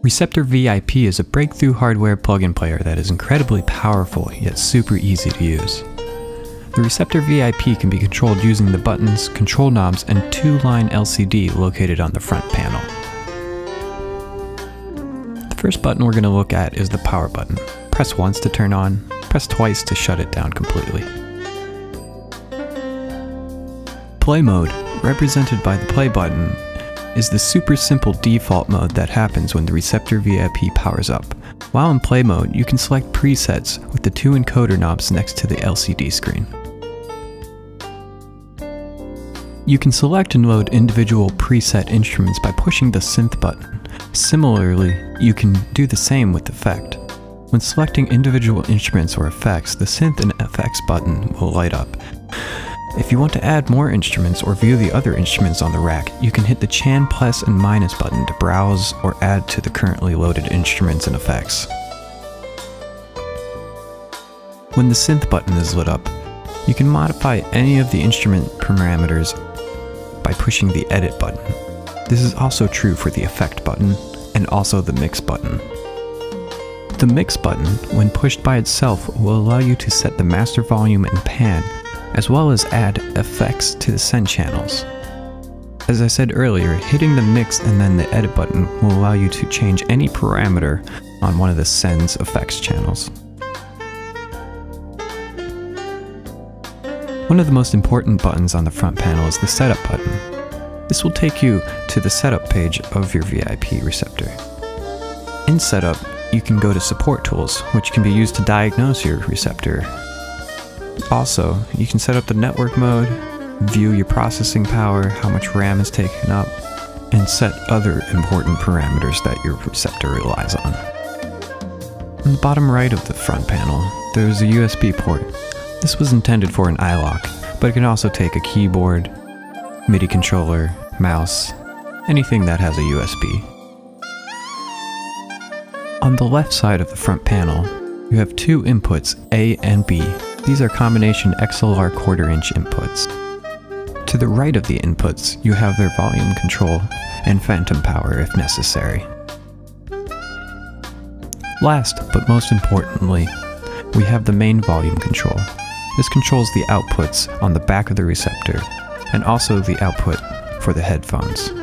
Receptor VIP is a breakthrough hardware plug-in player that is incredibly powerful yet super easy to use. The Receptor VIP can be controlled using the buttons, control knobs, and 2-line LCD located on the front panel. The first button we're going to look at is the power button. Press once to turn on, press twice to shut it down completely. Play mode, represented by the play button, is the super simple default mode that happens when the Receptor VIP powers up. While in play mode, you can select presets with the 2 encoder knobs next to the LCD screen. You can select and load individual preset instruments by pushing the synth button. Similarly, you can do the same with effect. When selecting individual instruments or effects, the synth and effects button will light up. If you want to add more instruments or view the other instruments on the rack, you can hit the Chan plus and minus button to browse or add to the currently loaded instruments and effects. When the synth button is lit up, you can modify any of the instrument parameters by pushing the edit button. This is also true for the effect button and also the mix button. The mix button, when pushed by itself, will allow you to set the master volume and pan, as well as add effects to the send channels. As I said earlier, hitting the mix and then the edit button will allow you to change any parameter on one of the send's effects channels. One of the most important buttons on the front panel is the setup button. This will take you to the setup page of your VIP receptor. In setup, you can go to support tools, which can be used to diagnose your receptor. Also, you can set up the network mode, view your processing power, how much RAM is taken up, and set other important parameters that your receptor relies on. On the bottom right of the front panel, there is a USB port. This was intended for an iLock, but it can also take a keyboard, MIDI controller, mouse, anything that has a USB. On the left side of the front panel, you have 2 inputs, A and B. These are combination XLR 1/4 inch inputs. To the right of the inputs, you have their volume control and phantom power if necessary. Last, but most importantly, we have the main volume control. This controls the outputs on the back of the receptor, and also the output for the headphones.